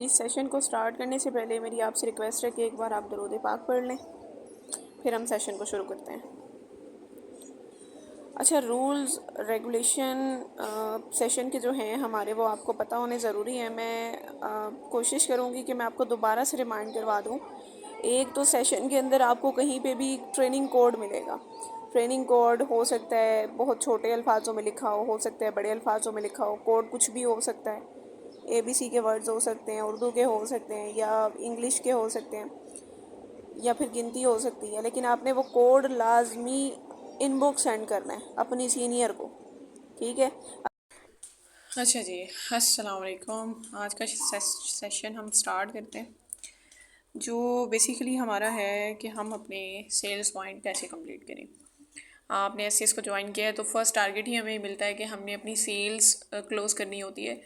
इस सेशन को स्टार्ट करने से पहले मेरी आपसे रिक्वेस्ट है कि एक बार आप दरूद पाक पढ़ लें, फिर हम सेशन को शुरू करते हैं। अच्छा, रूल्स रेगुलेशन सेशन के जो हैं हमारे, वो आपको पता होने ज़रूरी है। मैं कोशिश करूँगी कि मैं आपको दोबारा से रिमाइंड करवा दूँ। एक तो सेशन के अंदर आपको कहीं पे भी ट्रेनिंग कोड मिलेगा। ट्रेनिंग कोड हो सकता है बहुत छोटे अल्फाजों में लिखा हो सकता है बड़े अल्फाजों में लिखा हो। कोड कुछ भी हो सकता है, ABC के वर्ड्स हो सकते हैं, उर्दू के हो सकते हैं, या इंग्लिश के हो सकते हैं, या फिर गिनती हो सकती है। लेकिन आपने वो कोड लाजमी इनबॉक्स सेंड करना है अपनी सीनियर को, ठीक है। अच्छा जी, अस्सलाम वालेकुम। आज का सेशन हम स्टार्ट करते हैं, जो बेसिकली हमारा है कि हम अपने सेल्स पॉइंट कैसे कंप्लीट करें। आपने एसएस को ज्वाइन किया है तो फर्स्ट टारगेट ही हमें मिलता है कि हमने अपनी सेल्स क्लोज़ करनी होती है।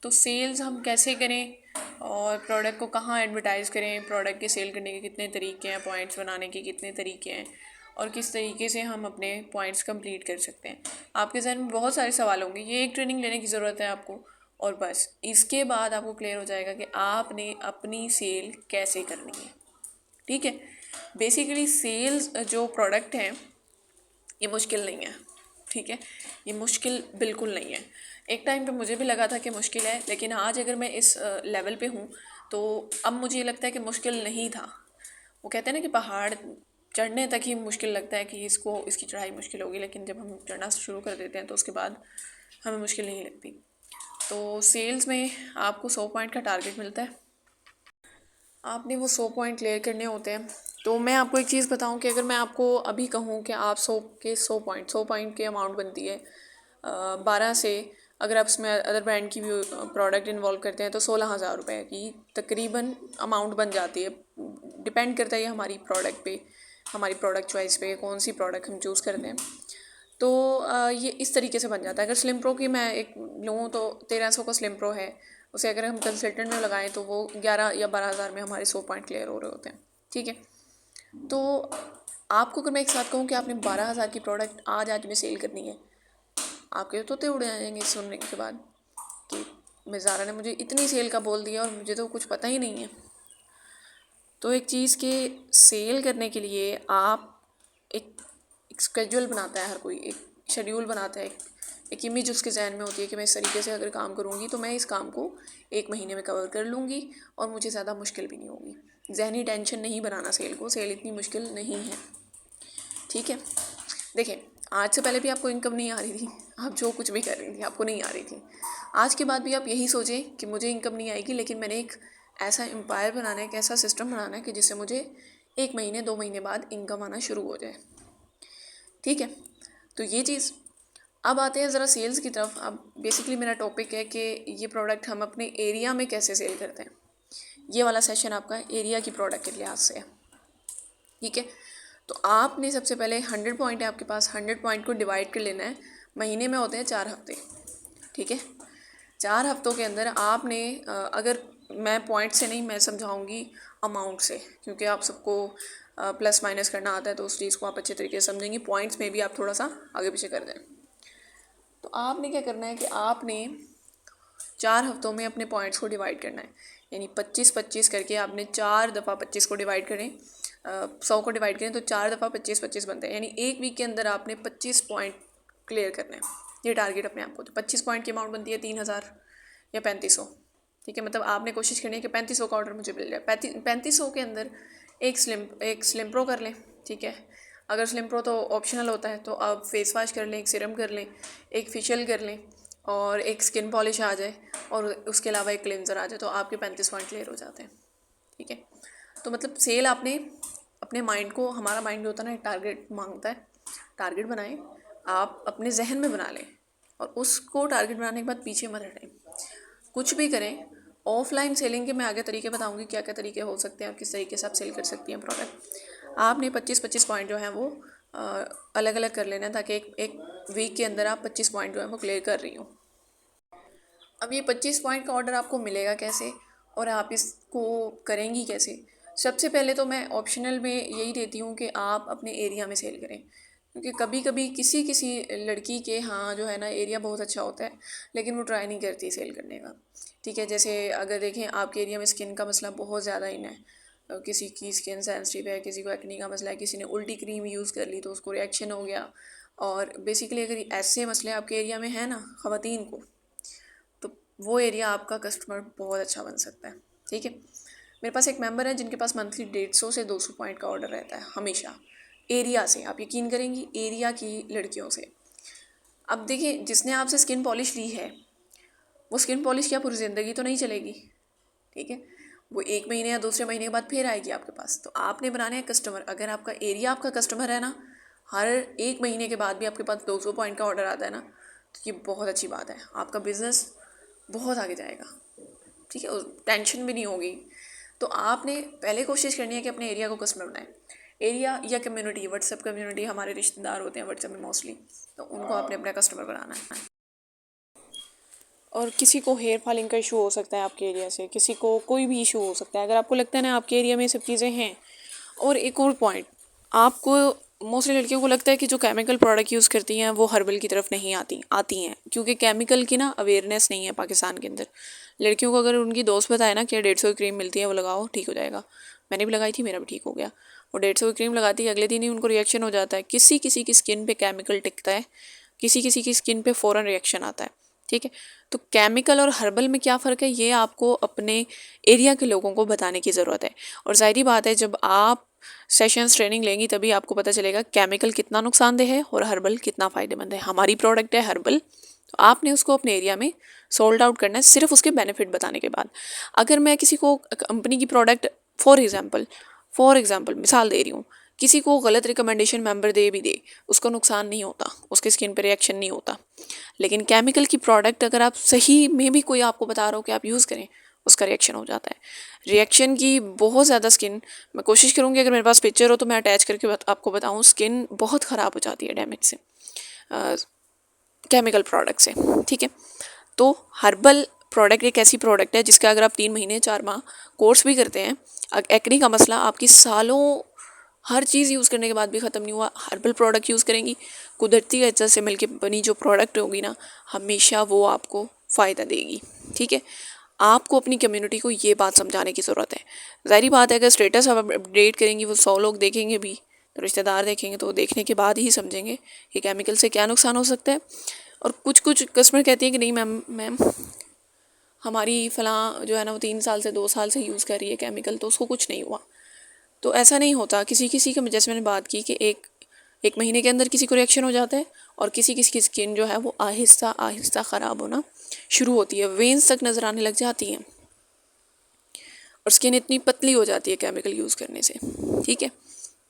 तो सेल्स हम कैसे करें और प्रोडक्ट को कहाँ एडवर्टाइज़ करें, प्रोडक्ट के सेल करने के कितने तरीके हैं, पॉइंट्स बनाने के कितने तरीके हैं, और किस तरीके से हम अपने पॉइंट्स कंप्लीट कर सकते हैं। आपके जहन में बहुत सारे सवाल होंगे, ये एक ट्रेनिंग लेने की ज़रूरत है आपको, और बस इसके बाद आपको क्लियर हो जाएगा कि आपने अपनी सेल कैसे करनी है। ठीक है, बेसिकली सेल्स जो प्रोडक्ट हैं ये मुश्किल नहीं है। ठीक है, ये मुश्किल बिल्कुल नहीं है। एक टाइम पे मुझे भी लगा था कि मुश्किल है, लेकिन आज अगर मैं इस लेवल पे हूँ तो अब मुझे ये लगता है कि मुश्किल नहीं था। वो कहते हैं ना कि पहाड़ चढ़ने तक ही मुश्किल लगता है कि इसकी चढ़ाई मुश्किल होगी, लेकिन जब हम चढ़ना शुरू कर देते हैं तो उसके बाद हमें मुश्किल नहीं लगती। तो सेल्स में आपको 100 पॉइंट का टारगेट मिलता है, आपने वो 100 पॉइंट क्लियर करने होते हैं। तो मैं आपको एक चीज़ बताऊं कि अगर मैं आपको अभी कहूं कि आप 100 पॉइंट की अमाउंट बनती है 12 से, अगर आप इसमें अदर ब्रांड की भी प्रोडक्ट इन्वॉल्व करते हैं तो 16,000 रुपये की तकरीबन अमाउंट बन जाती है। डिपेंड करता है ये हमारी प्रोडक्ट पे, हमारी प्रोडक्ट चॉइस पे, कौन सी प्रोडक्ट हम चूज़ करते हैं। तो ये इस तरीके से बन जाता है। अगर स्लिम प्रो की मैं एक लूँ तो 1300 का स्लिम प्रो है, उसे अगर हम कंसल्टेंट में लगाएं तो वो 11 या 12,000 में हमारे 100 पॉइंट क्लियर हो रहे होते हैं। ठीक है, तो आपको अगर मैं एक साथ कहूँ कि आपने 12,000 की प्रोडक्ट आज में सेल करनी है, आपके तोते उड़ जाएंगे सुनने के बाद कि मिज़ारा ने मुझे इतनी सेल का बोल दिया और मुझे तो कुछ पता ही नहीं है। तो एक चीज़ के सेल करने के लिए आप एक स्केड्यूल बनाता है, हर कोई एक शेड्यूल बनाता है, एक इमेज उसके जहन में होती है कि मैं इस तरीके से अगर काम करूँगी तो मैं इस काम को 1 महीने में कवर कर लूँगी और मुझे ज़्यादा मुश्किल भी नहीं होगी। जहनी टेंशन नहीं बनाना सेल को, सेल इतनी मुश्किल नहीं है। ठीक है, देखें, आज से पहले भी आपको इनकम नहीं आ रही थी, आप जो कुछ भी कर रही थी आपको नहीं आ रही थी। आज के बाद भी आप यही सोचें कि मुझे इनकम नहीं आएगी, लेकिन मैंने एक ऐसा एम्पायर बनाना है, एक ऐसा सिस्टम बनाना है कि जिससे मुझे 1 महीने 2 महीने बाद इनकम आना शुरू हो जाए। ठीक है, तो ये चीज़। अब आते हैं ज़रा सेल्स की तरफ। अब बेसिकली मेरा टॉपिक है कि ये प्रोडक्ट हम अपने एरिया में कैसे सेल करते हैं। ये वाला सेशन आपका एरिया की प्रोडक्ट के लिहाज से है। ठीक है, तो आपने सबसे पहले 100 पॉइंट है आपके पास, 100 पॉइंट को डिवाइड कर लेना है। महीने में होते हैं 4 हफ्ते। ठीक है, 4 हफ्तों के अंदर आपने अगर मैं पॉइंट से नहीं, मैं समझाऊंगी अमाउंट से, क्योंकि आप सबको प्लस माइनस करना आता है तो उस चीज़ को आप अच्छे तरीके से समझेंगी। पॉइंट्स में भी आप थोड़ा सा आगे पीछे कर दें। तो आपने क्या करना है कि आपने 4 हफ्तों में अपने पॉइंट्स को डिवाइड करना है, यानी 25-25 करके आपने 4 दफ़ा 25 को डिवाइड करें, 100 को डिवाइड करें तो 4 दफ़ा 25-25 बनते हैं, यानी एक वीक के अंदर आपने 25 पॉइंट क्लियर करने हैं। ये टारगेट अपने आपको। तो 25 पॉइंट की अमाउंट बनती है 3,000 या 3500। ठीक है, मतलब आपने कोशिश करनी है कि 3500 का ऑर्डर मुझे मिल जाए। 3500 के अंदर एक स्लिम प्रो कर लें। ठीक है, अगर स्लिम प्रो तो ऑप्शनल होता है तो आप फेस वॉश कर लें, एक सीरम कर लें, एक फेशियल कर लें और एक स्किन पॉलिश आ जाए और उसके अलावा एक क्लेंजर आ जाए, तो आपके 35 पॉइंट क्लियर हो जाते हैं। ठीक है, तो मतलब सेल आपने अपने माइंड को, हमारा माइंड जो होता है ना, एक टारगेट मांगता है, टारगेट बनाएं, आप अपने जहन में बना लें और उसको टारगेट बनाने के बाद पीछे मत हटें। कुछ भी करें, ऑफलाइन सेलिंग के मैं आगे तरीके बताऊंगी, क्या क्या तरीके हो सकते हैं और किस तरीके से आप सेल कर सकती हैं प्रोडक्ट। आपने 25-25 पॉइंट जो हैं वो अलग अलग कर लेना है, ताकि एक वीक के अंदर आप 25 पॉइंट जो है वो क्लियर कर रही हो। अब ये 25 पॉइंट का ऑर्डर आपको मिलेगा कैसे और आप इसको करेंगी कैसे। सबसे पहले तो मैं ऑप्शनल में यही देती हूँ कि आप अपने एरिया में सेल करें। क्योंकि कभी कभी किसी किसी लड़की के हाँ जो है ना एरिया बहुत अच्छा होता है, लेकिन वो ट्राई नहीं करती सेल करने का। ठीक है, जैसे अगर देखें आपके एरिया में स्किन का मसला बहुत ज़्यादा इन है, किसी की स्किन सेंसिटिव है, किसी को एक्नी का मसला है, किसी ने उल्टी क्रीम यूज़ कर ली तो उसको रिएक्शन हो गया। और बेसिकली अगर ऐसे मसले आपके एरिया में है ना ख़वातीन को, तो वो एरिया आपका कस्टमर बहुत अच्छा बन सकता है। ठीक है, मेरे पास एक मेंबर है जिनके पास मंथली 150 से 200 पॉइंट का ऑर्डर रहता है हमेशा, एरिया से। आप यकीन करेंगी, एरिया की लड़कियों से। अब देखिए, जिसने आपसे स्किन पॉलिश ली है, वो स्किन पॉलिश क्या पूरी ज़िंदगी तो नहीं चलेगी। ठीक है, वो 1 महीने या दूसरे महीने के बाद फिर आएगी आपके पास। तो आपने बनाने हैं कस्टमर। अगर आपका एरिया आपका कस्टमर है ना, हर 1 महीने के बाद भी आपके पास 200 पॉइंट का ऑर्डर आता है ना, तो ये बहुत अच्छी बात है। आपका बिज़नेस बहुत आगे जाएगा। ठीक है, टेंशन भी नहीं होगी। तो आपने पहले कोशिश करनी है कि अपने एरिया को कस्टमर बनाएं। एरिया या कम्युनिटी, व्हाट्सएप कम्युनिटी, हमारे रिश्तेदार होते हैं व्हाट्सएप में मोस्टली, तो उनको आपने अपना कस्टमर बनाना है। और किसी को हेयर फॉलिंग का इशू हो सकता है आपके एरिया से, किसी को कोई भी इशू हो सकता है। अगर आपको लगता है ना आपके एरिया में ये सब चीज़ें हैं। और एक और पॉइंट, आपको मोस्टली लड़कियों को लगता है कि जो केमिकल प्रोडक्ट यूज़ करती हैं वो हर्बल की तरफ नहीं आती हैं, क्योंकि केमिकल की ना अवेयरनेस नहीं है पाकिस्तान के अंदर। लड़कियों को अगर उनकी दोस्त बताए ना कि 150 की क्रीम मिलती है, वो लगाओ ठीक हो जाएगा। मैंने भी लगाई थी, मेरा भी ठीक हो गया। वो 150 की क्रीम लगाती है, अगले दिन ही उनको रिएक्शन हो जाता है। किसी किसी की स्किन पे केमिकल टिकता है, किसी किसी की स्किन पे फ़ौरन रिएक्शन आता है। ठीक है, तो केमिकल और हर्बल में क्या फ़र्क है, ये आपको अपने एरिया के लोगों को बताने की ज़रूरत है। और ज़ाहिर बात है, जब आप सेशंस ट्रेनिंग लेंगी तभी आपको पता चलेगा केमिकल कितना नुकसानदेह है और हर्बल कितना फ़ायदेमंद है। हमारी प्रोडक्ट है हर्बल, तो आपने उसको अपने एरिया में सोल्ड आउट करना है सिर्फ उसके बेनिफिट बताने के बाद। अगर मैं किसी को कंपनी की प्रोडक्ट फॉर एग्ज़ाम्पल मिसाल दे रही हूँ, किसी को गलत रिकमेंडेशन मेंबर दे भी दे, उसको नुकसान नहीं होता, उसके स्किन पर रिएक्शन नहीं होता। लेकिन केमिकल की प्रोडक्ट अगर आप सही में भी कोई आपको बता रहा हो कि आप यूज़ करें, उसका रिएक्शन हो जाता है। रिएक्शन की बहुत ज़्यादा स्किन, मैं कोशिश करूँगी अगर मेरे पास पिक्चर हो तो मैं अटैच करके आपको बताऊँ, स्किन बहुत ख़राब हो जाती है डैमेज से, केमिकल प्रोडक्ट से। ठीक है, तो हर्बल प्रोडक्ट एक ऐसी प्रोडक्ट है जिसका अगर आप 3 महीने 4 माह कोर्स भी करते हैं, एक्ने का मसला आपकी सालों हर चीज़ यूज़ करने के बाद भी ख़त्म नहीं हुआ, हर्बल प्रोडक्ट यूज़ करेंगी, कुदरती अज्जा से मिलके बनी जो प्रोडक्ट होगी ना, हमेशा वो आपको फ़ायदा देगी। ठीक है, आपको अपनी कम्युनिटी को ये बात समझाने की ज़रूरत है। ज़ाहिर बात है, अगर स्टेटस आप अपडेट करेंगी वो 100 लोग देखेंगे भी, तो रिश्तेदार देखेंगे, तो देखने के बाद ही समझेंगे कि केमिकल से क्या नुकसान हो सकता है। और कुछ कुछ कस्टमर कहती हैं कि नहीं मैम हमारी फ़लाँ जो है ना वो 3 साल से 2 साल से यूज़ कर रही है केमिकल, तो उसको कुछ नहीं हुआ। तो ऐसा नहीं होता। किसी किसी का, जैसे मैंने बात की कि एक महीने के अंदर किसी को रिएक्शन हो जाता है, और किसी किसी की स्किन जो है वो आहिस्ता आहिस्ता ख़राब होना शुरू होती है, वेन्स तक नज़र आने लग जाती हैं, और स्किन इतनी पतली हो जाती है केमिकल यूज़ करने से। ठीक है,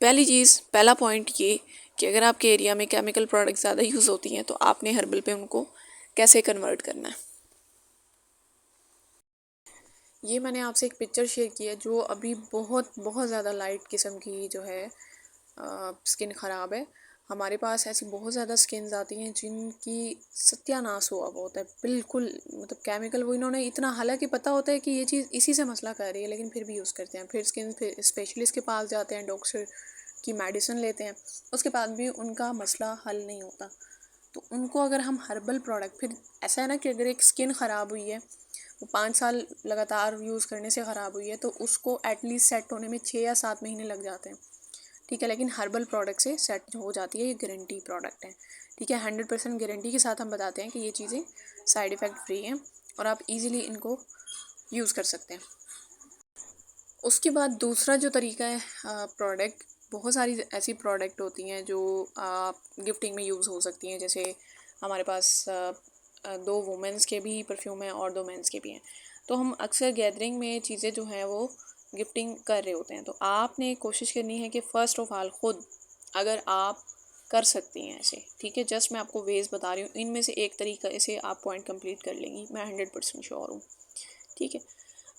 पहली चीज़, पहला पॉइंट ये कि अगर आपके एरिया में केमिकल प्रोडक्ट ज़्यादा यूज़ होती हैं तो आपने हर्बल पे उनको कैसे कन्वर्ट करना है। ये मैंने आपसे एक पिक्चर शेयर की है जो अभी बहुत बहुत ज़्यादा लाइट किस्म की जो है स्किन ख़राब है। हमारे पास ऐसी बहुत ज़्यादा स्किन्स आती हैं जिनकी सत्यानाश हुआ हुआ होता है बिल्कुल, मतलब केमिकल वो इन्होंने इतना, हालांकि पता होता है कि ये चीज़ इसी से मसला कर रही है, लेकिन फिर भी यूज़ करते हैं। फिर स्किन स्पेशलिस्ट के पास जाते हैं, डॉक्टर की मेडिसिन लेते हैं, उसके बाद भी उनका मसला हल नहीं होता। तो उनको अगर हम हर्बल प्रोडक्ट, फिर ऐसा है ना कि अगर एक स्किन ख़राब हुई है, वो 5 साल लगातार यूज़ करने से ख़राब हुई है, तो उसको एटलीस्ट सेट होने में 6 या 7 महीने लग जाते हैं। ठीक है, लेकिन हर्बल प्रोडक्ट से सेट हो जाती है, ये गारंटी प्रोडक्ट है। ठीक है, 100% गारंटी के साथ हम बताते हैं कि ये चीज़ें साइड इफ़ेक्ट फ्री हैं और आप इजीली इनको यूज़ कर सकते हैं। उसके बाद दूसरा जो तरीका है, प्रोडक्ट, बहुत सारी ऐसी प्रोडक्ट होती हैं जो गिफ्टिंग में यूज़ हो सकती हैं। जैसे हमारे पास 2 वुमेंस के भी परफ्यूम हैं और 2 मेंस के भी हैं। तो हम अक्सर गैदरिंग में चीज़ें जो हैं वो गिफ्टिंग कर रहे होते हैं। तो आपने कोशिश करनी है कि फ़र्स्ट ऑफ़ ऑल ख़ुद, अगर आप कर सकती हैं ऐसे, ठीक है, जस्ट मैं आपको वेज़ बता रही हूँ, इनमें से एक तरीका से आप पॉइंट कंप्लीट कर लेंगी, मैं 100% श्योर हूँ। ठीक है,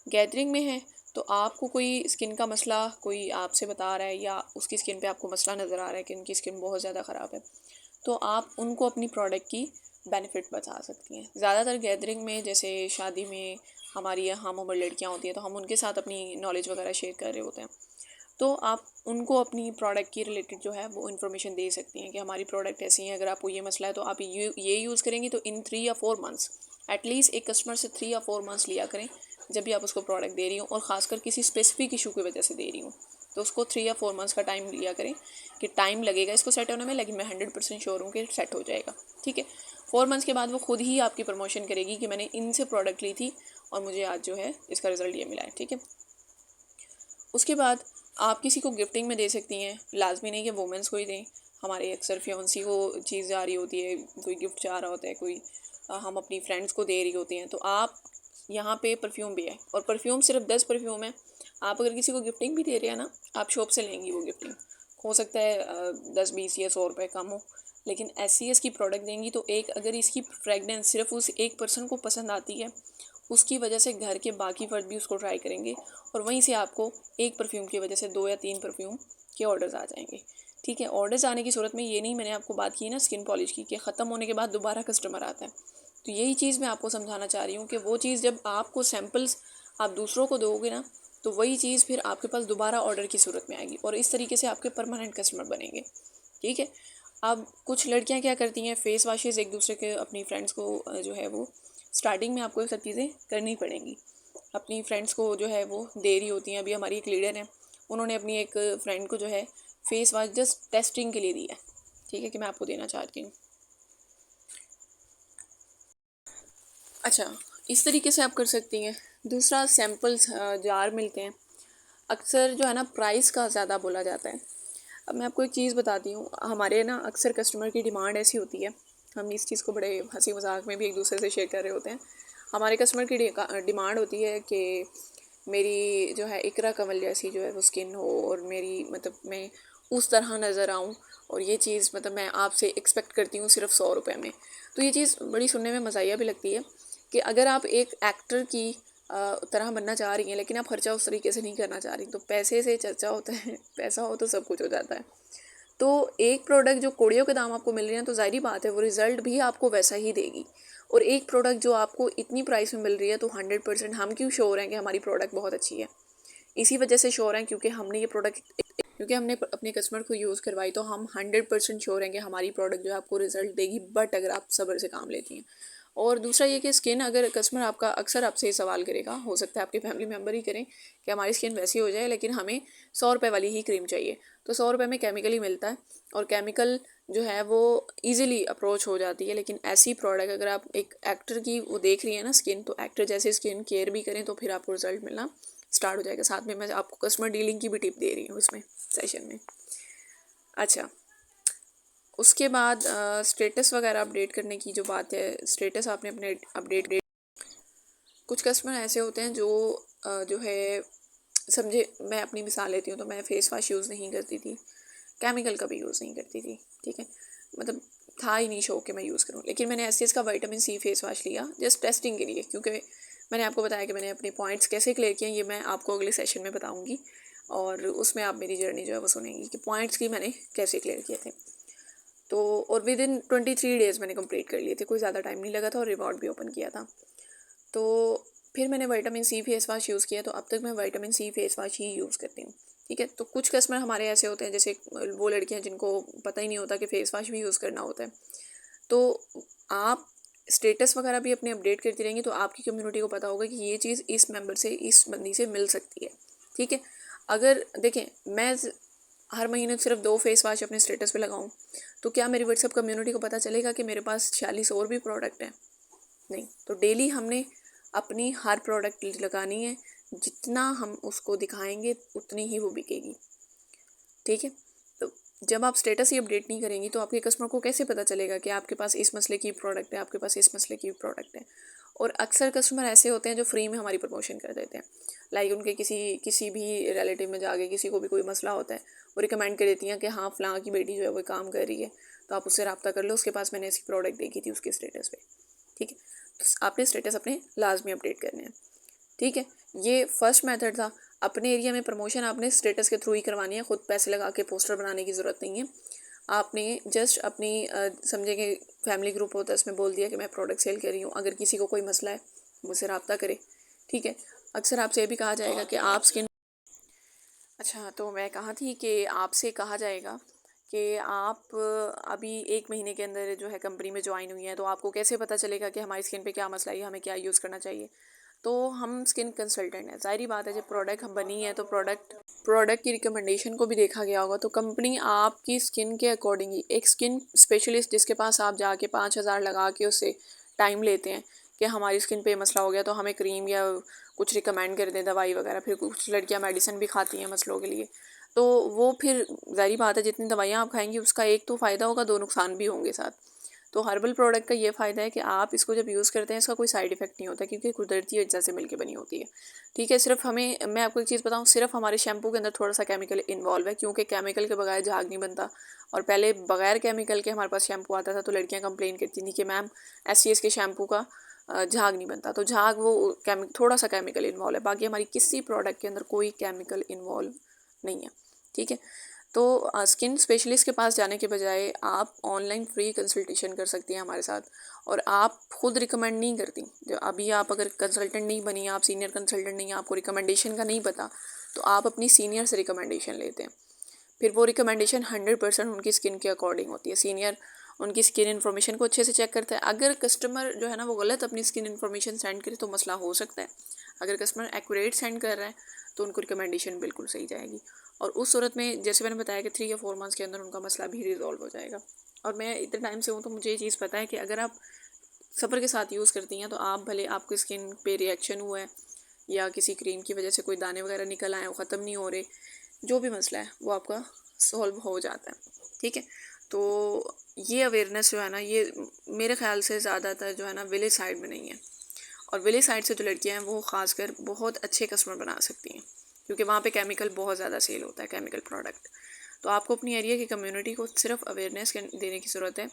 गैदरिंग में है तो आपको कोई स्किन का मसला कोई आपसे बता रहा है, या उसकी स्किन पे आपको मसला नज़र आ रहा है कि उनकी स्किन बहुत ज़्यादा ख़राब है, तो आप उनको अपनी प्रोडक्ट की बेनिफिट बता सकती हैं। ज़्यादातर गैदरिंग में, जैसे शादी में हमारी हम उम्र लड़कियां होती हैं, तो हम उनके साथ अपनी नॉलेज वगैरह शेयर कर रहे होते हैं। तो आप उनको अपनी प्रोडक्ट की रिलेटेड जो है वो इन्फॉर्मेशन दे सकती हैं कि हमारी प्रोडक्ट ऐसी है, अगर आपको ये मसला है तो आप ये यूज़ करेंगी तो इन 3 या 4 मंथ्स, एटलीस्ट एक कस्टमर से 3 या 4 मंथ्स लिया करें जब भी आप उसको प्रोडक्ट दे रही हो, और ख़ासकर किसी स्पेसिफिक इशू की वजह से दे रही हूँ तो उसको 3 या 4 मंथ्स का टाइम लिया करें कि टाइम लगेगा इसको सेट होने में, लेकिन मैं 100% श्योर हूँ कि सेट हो जाएगा। ठीक है, 4 मंथ्स के बाद वो खुद ही आपकी प्रमोशन करेगी कि मैंने इनसे प्रोडक्ट ली थी और मुझे आज जो है इसका रिज़ल्ट ये मिला है। ठीक है, उसके बाद आप किसी को गिफ्टिंग में दे सकती हैं, लाजमी नहीं कि वुमेंस को ही दें। हमारे अक्सर फियोंसी को चीज़ जा रही होती है, कोई गिफ्ट चाह रहा होता है, कोई हम अपनी फ्रेंड्स को दे रही होती हैं, तो आप यहाँ पे परफ्यूम भी है, और परफ्यूम सिर्फ 10 परफ्यूम है। आप अगर किसी को गिफ्टिंग भी दे रहे हैं ना, आप शॉप से लेंगी वो गिफ्टिंग, हो सकता है 10-20 या 100 रुपये कम हो, लेकिन SCS की प्रोडक्ट देंगी तो एक अगर इसकी फ्रेगनेंस सिर्फ उस एक पर्सन को पसंद आती है, उसकी वजह से घर के बाकी फर्द भी उसको ट्राई करेंगे, और वहीं से आपको एक परफ्यूम की वजह से 2 या 3 परफ्यूम के ऑर्डर्स आ जाएंगे। ठीक है, ऑर्डर्स आने की सूरत में ये नहीं, मैंने आपको बात की ना स्किन पॉलिश की, कि ख़त्म होने के बाद दोबारा कस्टमर आता है, तो यही चीज़ मैं आपको समझाना चाह रही हूँ कि वो चीज़ जब आपको सैम्पल्स आप दूसरों को दोगे ना, तो वही चीज़ फिर आपके पास दोबारा ऑर्डर की सूरत में आएगी, और इस तरीके से आपके परमानेंट कस्टमर बनेंगे। ठीक है, अब कुछ लड़कियां क्या करती हैं, फेस वॉशेज़ एक दूसरे के अपनी फ्रेंड्स को जो है वो स्टार्टिंग में आपको ये सब चीज़ें करनी पड़ेंगी, अपनी फ्रेंड्स को जो है वो दे रही होती हैं। अभी हमारी एक लीडर है, उन्होंने अपनी एक फ्रेंड को जो है फेस वॉश जस्ट टेस्टिंग के लिए दिया है। ठीक है, कि मैं आपको देना चाहती हूँ। अच्छा, इस तरीके से आप कर सकती हैं। दूसरा, सैम्पल्स जार मिलते हैं, अक्सर जो है ना प्राइस का ज़्यादा बोला जाता है। अब मैं आपको एक चीज़ बताती हूँ, हमारे ना अक्सर कस्टमर की डिमांड ऐसी होती है, हम इस चीज़ को बड़े हंसी मजाक में भी एक दूसरे से शेयर कर रहे होते हैं। हमारे कस्टमर की डिमांड होती है कि मेरी जो है इकरा कंवल जैसी जो है वो स्किन हो, और मेरी मतलब मैं उस तरह नज़र आऊँ, और ये चीज़ मतलब मैं आपसे एक्सपेक्ट करती हूँ सिर्फ 100 रुपये में। तो ये चीज़ बड़ी सुनने में मज़ाहिया भी लगती है कि अगर आप एक एक्टर की तरह बनना चाह रही हैं, लेकिन आप खर्चा उस तरीके से नहीं करना चाह रही, तो पैसे से चर्चा होता है, पैसा हो तो सब कुछ हो जाता है। तो एक प्रोडक्ट जो कोड़ियों के दाम आपको मिल रहे हैं, तो जाहिर बात है वो रिज़ल्ट भी आपको वैसा ही देगी। और एक प्रोडक्ट जो आपको इतनी प्राइस में मिल रही है, तो 100% हम क्यों श्योर हैं कि हमारी प्रोडक्ट बहुत अच्छी है? इसी वजह से श्योर हैं क्योंकि हमने ये प्रोडक्ट, क्योंकि हमने अपने कस्टमर को यूज़ करवाई, तो हम 100% श्योर हैं कि हमारी प्रोडक्ट जो है आपको रिजल्ट देगी, बट अगर आप सब्र से काम लेती हैं। और दूसरा ये कि स्किन, अगर कस्टमर आपका अक्सर आपसे सवाल करेगा, हो सकता है आपके फैमिली मेम्बर ही करें कि हमारी स्किन वैसी हो जाए लेकिन हमें 100 रुपये वाली ही क्रीम चाहिए, तो 100 रुपये में केमिकल ही मिलता है, और केमिकल जो है वो ईजिली अप्रोच हो जाती है। लेकिन ऐसी प्रोडक्ट अगर आप एक एक्टर की वो देख रही हैं ना स्किन, तो एक्टर जैसे स्किन केयर भी करें तो फिर आपको रिजल्ट मिलना स्टार्ट हो जाएगा। साथ में मैं आपको कस्टमर डीलिंग की भी टिप दे रही हूँ इसमें सेशन में। अच्छा, उसके बाद स्टेटस वगैरह अपडेट करने की जो बात है, स्टेटस आपने अपने अपडेट, कुछ कस्टमर ऐसे होते हैं जो जो है, समझे, मैं अपनी मिसाल लेती हूँ, तो मैं फेस वॉश यूज़ नहीं करती थी, केमिकल का भी यूज़ नहीं करती थी। ठीक है, मतलब था ही नहीं शौक कि मैं यूज़ करूँ, लेकिन मैंने SCS का विटामिन C फेस वॉश लिया जस्ट टेस्टिंग के लिए, क्योंकि मैंने आपको बताया कि मैंने अपने पॉइंट्स कैसे क्लियर किए, ये मैं आपको अगले सेशन में बताऊँगी, और उसमें आप मेरी जर्नी जो है वो सुनेंगी कि पॉइंट्स की मैंने कैसे क्लियर किए थे। तो और विद इन 23 डेज़ मैंने कंप्लीट कर लिए थे, कोई ज़्यादा टाइम नहीं लगा था, और रिवॉर्ड भी ओपन किया था। तो फिर मैंने vitamin C face wash use किया, तो अब तक मैं विटामिन C फेस वॉश ही यूज़ करती हूँ। ठीक है, तो कुछ कस्टमर हमारे ऐसे होते हैं, जैसे वो लड़कियाँ जिनको पता ही नहीं होता कि फेस वॉश भी यूज़ करना होता है, तो आप स्टेटस वगैरह भी अपने अपडेट करती रहेंगी, तो आपकी कम्युनिटी को पता होगा कि ये चीज़ इस मेंबर से, इस बंदी से मिल सकती है। ठीक है, अगर देखें मैं हर महीने सिर्फ 2 फेस वॉश अपने स्टेटस पे लगाऊं, तो क्या मेरी व्हाट्सएप कम्युनिटी को पता चलेगा कि मेरे पास 46 और भी प्रोडक्ट हैं? नहीं। तो डेली हमने अपनी हर प्रोडक्ट लगानी है, जितना हम उसको दिखाएंगे उतनी ही वो बिकेगी। ठीक है, तो जब आप स्टेटस ही अपडेट नहीं करेंगी, तो आपके कस्टमर को कैसे पता चलेगा कि आपके पास इस मसले की प्रोडक्ट है, आपके पास इस मसले की प्रोडक्ट है? और अक्सर कस्टमर ऐसे होते हैं जो फ्री में हमारी प्रमोशन कर देते हैं, लाइक उनके किसी भी रिलेटिव में जाके किसी को भी कोई मसला होता है, वो रिकमेंड कर देती हैं कि हाँ फ़लाँ की बेटी जो है वो काम कर रही है, तो आप उससे रब्ता कर लो, उसके पास मैंने ऐसी प्रोडक्ट देखी थी उसके स्टेटस पे। ठीक है, तो आपने स्टेटस अपने लाजमी अपडेट करने हैं। ठीक है, ये फर्स्ट मेथड था। अपने एरिया में प्रमोशन आपने स्टेटस के थ्रू ही करवानी है, ख़ुद पैसे लगा के पोस्टर बनाने की ज़रूरत नहीं है। आपने जस्ट अपनी समझे कि फैमिली ग्रुप होता है, उसमें बोल दिया कि मैं प्रोडक्ट सेल कर रही हूँ, अगर किसी को कोई मसला है मुझसे रब्ता करे। ठीक है, अक्सर आपसे ये भी कहा जाएगा कि आप स्किन अच्छा, तो मैं कहा थी कि आपसे कहा जाएगा कि आप अभी 1 महीने के अंदर जो है कंपनी में जॉइन हुई हैं, तो आपको कैसे पता चलेगा कि हमारी स्किन पे क्या मसला है, हमें क्या यूज़ करना चाहिए। तो हम स्किन कंसल्टेंट हैं, ज़ाहिर बात है जब प्रोडक्ट हम बनी है तो प्रोडक्ट की रिकमेंडेशन को भी देखा गया होगा। तो कंपनी आपकी स्किन के अकॉर्डिंग ही एक स्किन स्पेशलिस्ट जिसके पास आप जाके 5,000 लगा के उससे टाइम लेते हैं कि हमारी स्किन पे मसला हो गया तो हमें क्रीम या कुछ रिकमेंड कर दें दवाई वगैरह। फिर कुछ लड़कियां मेडिसिन भी खाती हैं मसलों के लिए, तो वो फिर ज़ाहिर बात है जितनी दवाइयाँ आप खाएंगी उसका एक तो फ़ायदा होगा, दो नुकसान भी होंगे साथ। तो हर्बल प्रोडक्ट का ये फ़ायदा है कि आप इसको जब यूज़ करते हैं इसका कोई साइड इफ़ेक्ट नहीं होता, क्योंकि कुदरती अज्जा से मिलके बनी होती है। ठीक है, सिर्फ हमें, मैं आपको एक चीज़ बताऊँ, सिर्फ हमारे शैम्पू के अंदर थोड़ा सा केमिकल इन्वॉल्व है, क्योंकि केमिकल के बगैर झाग नहीं बनता। और पहले बगैर केमिकल के हमारे पास शैम्पू आता था तो लड़कियाँ कंप्लेन करती थी कि मैम SCS के शैम्पू का झाग नहीं बनता। तो झाग वो थोड़ा सा केमिकल इन्वॉल्व है, बाकी हमारी किसी प्रोडक्ट के अंदर कोई केमिकल इन्वॉल्व नहीं है। ठीक है, तो स्किन स्पेशलिस्ट के पास जाने के बजाय आप ऑनलाइन फ्री कंसल्टेशन कर सकती हैं हमारे साथ। और आप खुद रिकमेंड नहीं करती, जो अभी आप अगर कंसल्टेंट नहीं बनी, आप सीनियर कंसल्टेंट नहीं, आपको रिकमेंडेशन का नहीं पता, तो आप अपनी सीनियर से रिकमेंडेशन लेते हैं। फिर वो रिकमेंडेशन 100% उनकी स्किन के अकॉर्डिंग होती है। सीनियर उनकी स्किन इन्फॉर्मेशन को अच्छे से चेक करता है। अगर कस्टमर जो है ना वो गलत अपनी स्किन इन्फॉर्मेशन सेंड करे तो मसला हो सकता है। अगर कस्टमर एक्यूरेट सेंड कर रहा है तो उनको रिकमेंडेशन बिल्कुल सही जाएगी। और उस सूरत में जैसे मैंने बताया कि 3 या 4 मंथ्स के अंदर उनका मसला भी रिजॉल्व हो जाएगा। और मैं इतने टाइम से हूँ तो मुझे ये चीज़ पता है कि अगर आप सब्र के साथ यूज़ करती हैं तो आप भले आपकी स्किन पे रिएक्शन हुआ है या किसी क्रीम की वजह से कोई दाने वगैरह निकल आए, वो ख़त्म नहीं हो रहे, जो भी मसला है वो आपका सॉल्व हो जाता है। ठीक है, तो ये अवेयरनेस जो है ना, ये मेरे ख्याल से ज़्यादातर जो है ना विलेज साइड में नहीं है। और विलेज साइड से जो लड़कियां हैं वो खासकर बहुत अच्छे कस्टमर बना सकती हैं, क्योंकि वहाँ पे केमिकल बहुत ज़्यादा सेल होता है, केमिकल प्रोडक्ट। तो आपको अपनी एरिया की कम्युनिटी को सिर्फ अवेयरनेस देने की ज़रूरत है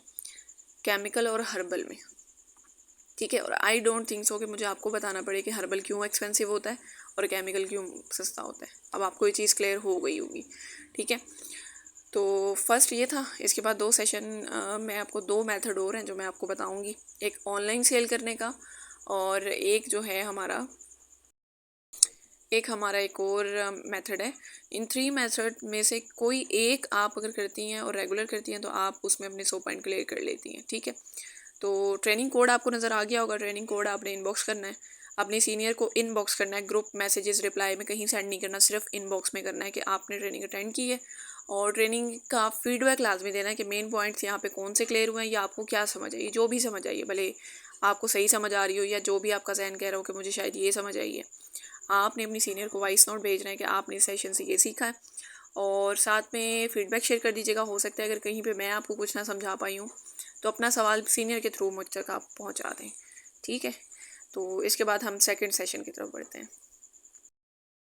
केमिकल और हर्बल में। ठीक है, और आई डोंट थिंक सो कि मुझे आपको बताना पड़े कि हर्बल क्यों एक्सपेंसिव होता है और केमिकल क्यों सस्ता होता है। अब आपको ये चीज़ क्लियर हो गई होगी। ठीक है, तो फर्स्ट ये था। इसके बाद 2 सेशन मैं आपको 2 मेथड और हैं जो मैं आपको बताऊंगी, एक ऑनलाइन सेल करने का और एक हमारा एक और मेथड है। इन 3 मेथड में से कोई एक आप अगर करती हैं और रेगुलर करती हैं तो आप उसमें अपने 100 पॉइंट क्लियर कर लेती हैं। ठीक है, तो ट्रेनिंग कोड आपको नज़र आ गया होगा। ट्रेनिंग कोड आपने इनबॉक्स करना है, अपने सीनियर को इनबॉक्स करना है। ग्रुप मैसेजेस रिप्लाई में कहीं सेंड नहीं करना, सिर्फ इनबॉक्स में करना है कि आपने ट्रेनिंग अटेंड की है। और ट्रेनिंग का फीडबैक लाजमी देना है कि मेन पॉइंट्स यहाँ पे कौन से क्लियर हुए हैं या आपको क्या समझ आई, जो भी समझ आई है, भले आपको सही समझ आ रही हो या जो भी आपका जहन कह रहा हो कि मुझे शायद ये समझ आई है, आपने अपनी सीनियर को वॉइस नोट भेजना है कि आपने इस सेशन से ये सीखा है। और साथ में फीडबैक शेयर कर दीजिएगा। हो सकता है अगर कहीं पे मैं आपको कुछ ना समझा पाई हूँ तो अपना सवाल सीनियर के थ्रू मुझ तक आप पहुँचा दें। ठीक है, तो इसके बाद हम सेकंड सेशन की तरफ बढ़ते हैं।